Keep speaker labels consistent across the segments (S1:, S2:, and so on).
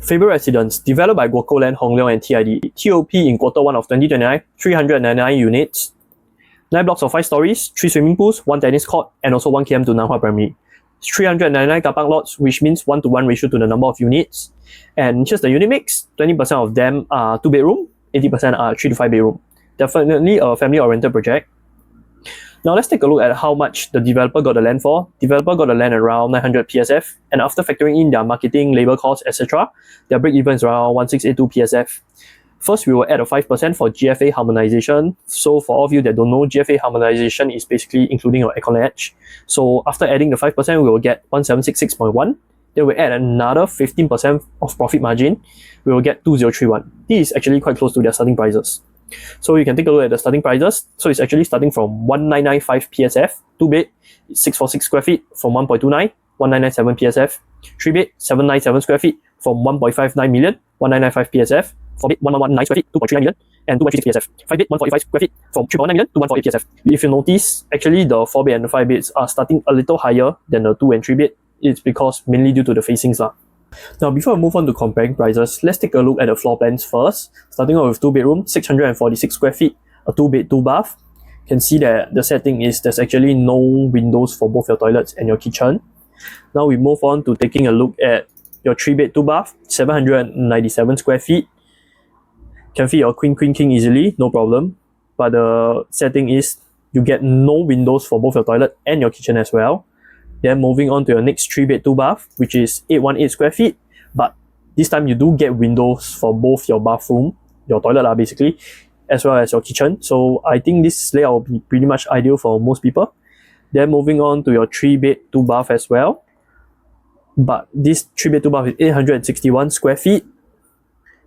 S1: Faber Residence, developed by Guoco Land, Hong Leong and TID. TOP in Q1 of 2029, 399 units. 9 blocks of 5 stories, 3 swimming pools, 1 tennis court, and also 1 km to Nanhua Primary. 399 car park lots, which means 1:1 ratio to the number of units. And here's the unit mix. 20% of them are 2 bedroom, 80% are 3 to 5 bedroom. Definitely a family-oriented project. Now let's take a look at how much the developer got the land for. Developer got the land around 900 PSF, and after factoring in their marketing, labor costs, etc., their break-even is around 1682 PSF. First, we will add a 5% for GFA harmonization. So for all of you that don't know, GFA harmonization is basically including your aircon edge. So after adding the 5%, we will get 1766.1. Then we add another 15% of profit margin. We will get 2031. This is actually quite close to their starting prices. So you can take a look at the starting prices. So it's actually starting from 1995 PSF, 2 bed, 646 square feet from 1.29, 1997 PSF, 3 bed, 797 square feet from 1.59 million, 1995 PSF, 4 bed, 1119 square feet, 2.39 million, and 2.36 PSF. 5 bed, 145 square feet from 3.19 million to 148 PSF. If you notice, actually the 4 bed and the 5 beds are starting a little higher than the 2 and 3 bed. It's because mainly due to the facings lah. Now, before I move on to comparing prices, let's take a look at the floor plans first. Starting off with 2 bedroom, 646 square feet, a 2 bed, 2 bath. You can see that the setting is there's actually no windows for both your toilets and your kitchen. Now we move on to taking a look at your 3 bed, 2 bath, 797 square feet. Can fit your queen, king easily, no problem. But the setting is you get no windows for both your toilet and your kitchen as well. Then moving on to your next 3 bed, 2 bath, which is 818 square feet. But this time you do get windows for both your bathroom, your toilet basically, as well as your kitchen. So I think this layout will be pretty much ideal for most people. Then moving on to your 3 bed, 2 bath as well. But this 3 bed, 2 bath is 861 square feet.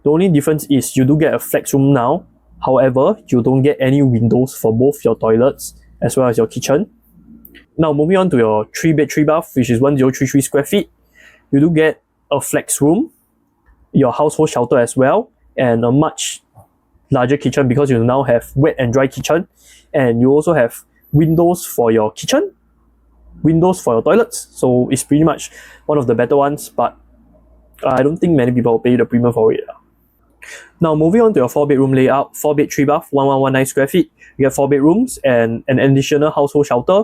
S1: The only difference is you do get a flex room now. However, you don't get any windows for both your toilets as well as your kitchen. Now moving on to your 3 bed, 3 bath, which is 1033 square feet. You do get a flex room, your household shelter as well, and a much larger kitchen because you now have wet and dry kitchen. And you also have windows for your kitchen, windows for your toilets. So it's pretty much one of the better ones, but I don't think many people will pay the premium for it. Now moving on to your 4 bedroom layout, 4 bed, 3 bath, 1119 square feet. You get 4 bedrooms and an additional household shelter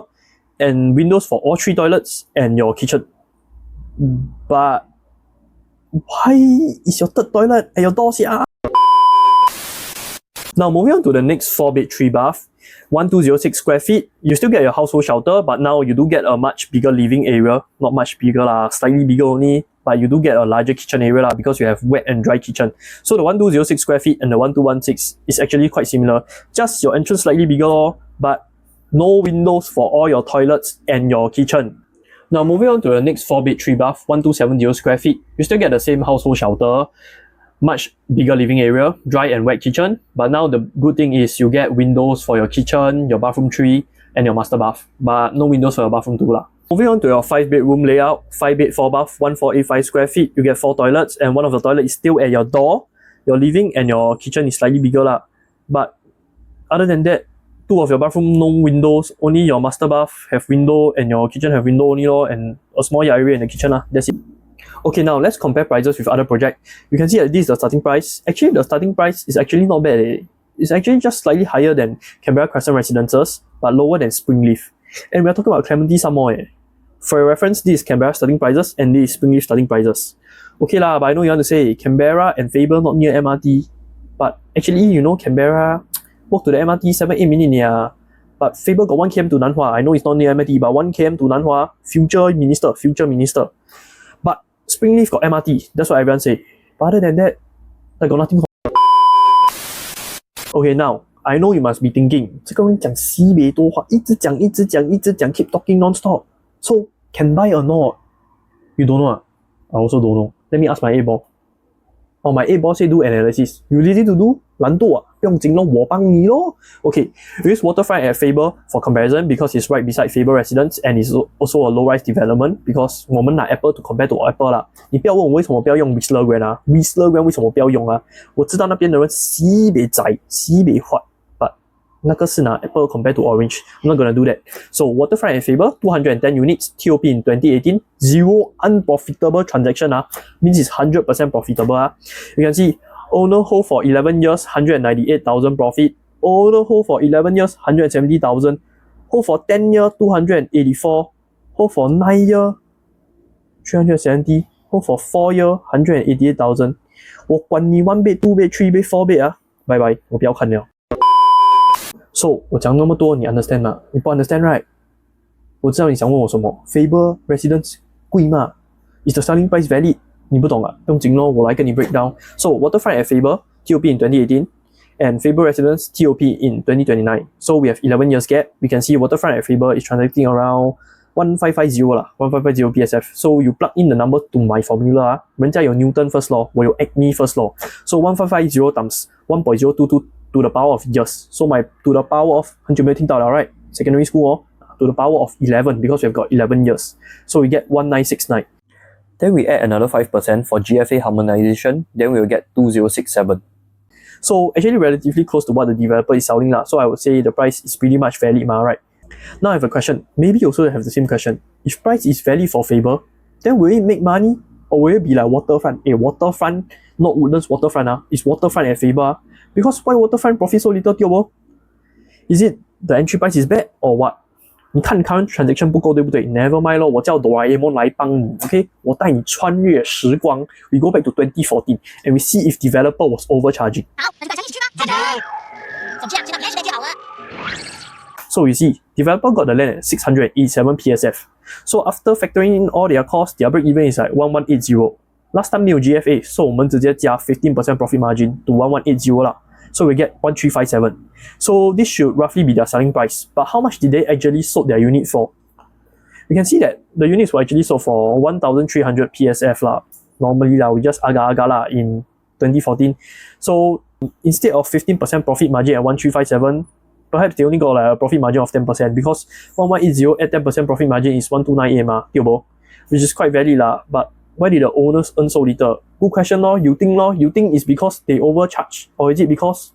S1: and windows for all 3 toilets and your kitchen. But why is your third toilet at your door here? Now moving on to the next 4 bed, 3 bath, 1206 square feet. You still get your household shelter, but now you do get a much bigger living area. Not much bigger lah, slightly bigger only. But you do get a larger kitchen area lah because you have wet and dry kitchen. So the 1206 square feet and the 1216 is actually quite similar. Just your entrance slightly bigger, but no windows for all your toilets and your kitchen. Now moving on to the next 4 bed, 3 bath, 1270 square feet. You still get the same household shelter, much bigger living area, dry and wet kitchen. But now the good thing is you get windows for your kitchen, your bathroom 3, and your master bath. But no windows for your bathroom 2 lah. Moving on to your 5 bedroom layout, 5 bed, 4 bath, 1485 square feet. You get 4 toilets and one of the toilet is still at your door. Your living and your kitchen is slightly bigger lah. But other than that, 2 of your bathroom no windows, only your master bath have window and your kitchen have window only lor, and a small area in the kitchen lah. That's it. Okay, now let's compare prices with other projects. You can see that this is the starting price. Actually, the starting price is actually not bad. It's actually just slightly higher than Canberra Crescent Residences, but lower than Springleaf. And we're talking about Clementi some more. For your reference, this is Canberra starting prices and this is Springleaf starting prices. Okay lah, but I know you want to say Canberra and Faber not near MRT. But actually, you know, Canberra walk to the MRT 7-8 minutes near. But Faber got 1 km to Nanhua. I know it's not near MRT, but 1 km to Nanhua, future minister. But Springleaf got MRT. That's what everyone say. But other than that, I got nothing. Okay, now I know you must be thinking, 这个人讲sibei多话，一直讲 keep talking non-stop. So can buy or not? You don't know? I also don't know. Let me ask my A-ball. Oh, my A-ball say do analysis. You lazy to do? 懒惰啊，不用紧咯，我帮你咯。Okay, we use waterfront at Faber for comparison because it's right beside Faber Residence and it's also a low-rise development because 我们拿 Apple to compare to Apple 啦。你不要问我为什么不要用 Whistler Grand 啊 ，Whistler Grand 为什么不要用啊？我知道那边的人西北窄，西北坏， but 那个是拿 Apple compared to Orange. I'm not gonna do that. So Waterfront at Faber, 210 units, TOP in 2018, zero unprofitable transaction means it's 100% profitable. You can see owner hold for 11 years, 198,000 profit. Owner hold for 11 years, 170,000. Hold for 10 years, 284. Hold for 9 years, 370. Hold for 4 years, 188,000. 我管你 1 bed, 2 bed, 3 bed, 4 bed bye bye, 我不要看了。So 我讲那么多，你 understand 吗？你不 understand right？ 我知道你想问我什么。Faber Residence 贵吗？ Is the selling price valid？ 你不懂啊？不用紧咯，我来跟你 break down. So Waterfront at Faber, TOP in 2018, and Faber Residence TOP in 2029. So we have 11 years gap. We can see Waterfront at Faber is transacting around 1550啦 1550 PSF. So you plug in the number to my formula 人家有 Newton first law, 我有 Acme first law. So 1550 times 1.022 to the power of years. So my to the power of 很久没有听到了 right? Secondary school to the power of 11 because we've got 11 years. So we get 1969. Then we add another 5% for GFA harmonization. Then we will get 2067. So actually relatively close to what the developer is selling lah. So I would say the price is pretty much valid right? Now I have a question. Maybe you also have the same question. If price is valid for Faber, then will it make money? Or will it be like Waterfront? Waterfront, not Woodlands Waterfront it's Waterfront at Faber. Because why Waterfront profit so little, Tio? Is it the entry price is bad or what? 你看 current transaction 不够对不对 ？Never mind 咯，我叫哆啦 A 梦来帮你 ，OK？ 我带你穿越时光 ，We go back to 2014 and we see if developer was overcharging. 好，那就把详细去吧。总之啊，知道你还是得好了。So you see, developer got the land at 687 PSF. So after factoring in all their costs, their break even is like 1180. Last time 没有 GFA, so 我们直接加 15% profit margin to 1180啦。So we get 1357. So this should roughly be their selling price. But how much did they actually sold their unit for? We can see that the units were actually sold for 1,300 PSF lah. Normally lah, we just aga lah in 2014. So instead of 15% profit margin at 1357, perhaps they only got like a profit margin of 10% because 1180 at 10% profit margin is 1298 which is quite valid lah. But why did the owners earn so little? Good question lor. You think it's because they overcharge, or is it because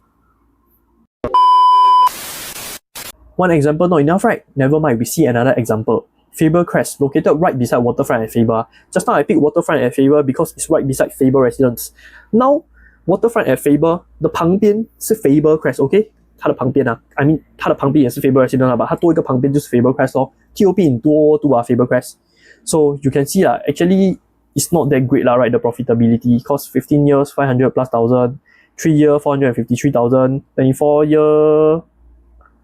S1: one example not enough, right? Never mind, we see another example. Faber Crest, located right beside Waterfront at Faber. Just now I picked Waterfront at Faber because it's right beside Faber Residence. Now Waterfront at Faber 的旁边是 Faber Crest, OK？ 它的旁边I mean 它的旁边也是 Faber Residence 啦， but 它多一个旁边就是 Faber Crest 咯。TOP 很多度Faber Crest. So you can see actually it's not that great right? The profitability, because 15 years 500 plus thousand, 3 year 453,000, 24 year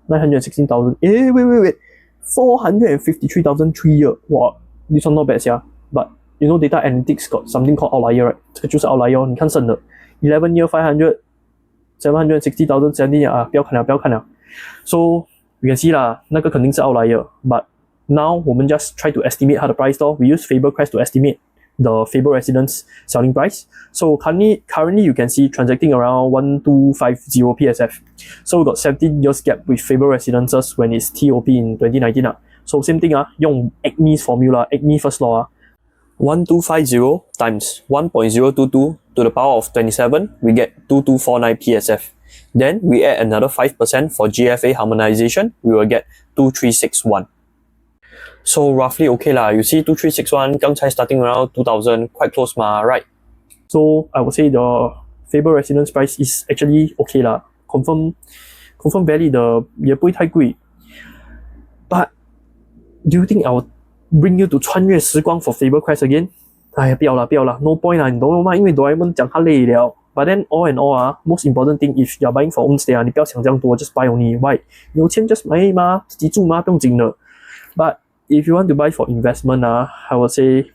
S1: 916,000. Wait, 453,000 3 year. Wow, this one not bad But you know data analytics got something called outlier, right? 这个就是 outlier 你看剩的 11 year 500, 760,000 17 year 不要看了 So you can see 那个肯定是 outlier. But now 我们 just try to estimate 它的 price We use Faber Crest to estimate the Faber Residence selling price. So currently you can see transacting around 1250 PSF. So we got 17 years gap with Faber Residences when it's TOP in 2019 So same thing用 Acme's formula, Acme first law 1250 times 1.022 to the power of 27, we get 2249 PSF. Then we add another 5% for GFA harmonization, we will get 2361. So roughly okay lah. You see 2361, 刚才 starting around 2000, quite close right? So I would say the Faber Residence price is actually okay lah. Confirm valid 的也不会太贵。But do you think I will bring you to 穿越时光 for Faber Crest again? 哎呀，不要啦 no point 啦，你懂吗？因为哆啦 A 梦讲他累了。But then all in all most important thing if you're buying for own stay 你不要想这样多 just buy only. Why? 有钱 just 买嘛，自己住嘛，不用紧的。But if you want to buy for investment I would say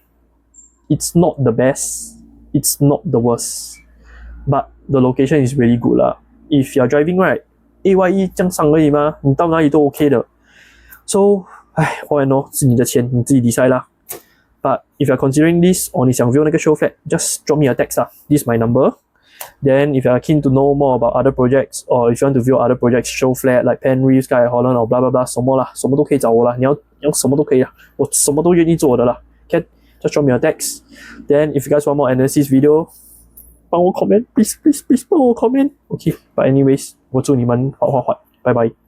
S1: it's not the best, it's not the worst, but the location is really good lah. If you're driving right, AYE 这样上而已嘛，你到哪里都 OK 的。So all in all 是你的钱，你自己 decide 啦。But if you're considering this or 你想 view 那个 show flat, just drop me a text This is my number. Then if you are keen to know more about other projects or if you want to view other projects show flat like Penrith, Sky Holland or blah blah blah 什么啦，什么都可以找我啦。你要什么都可以啦，我什么都愿意做的啦。Okay, just drop me a text. Then if you guys want more analysis video, 帮我 comment, please 帮我 comment. Okay, but anyways, 我祝你们好。Bye bye.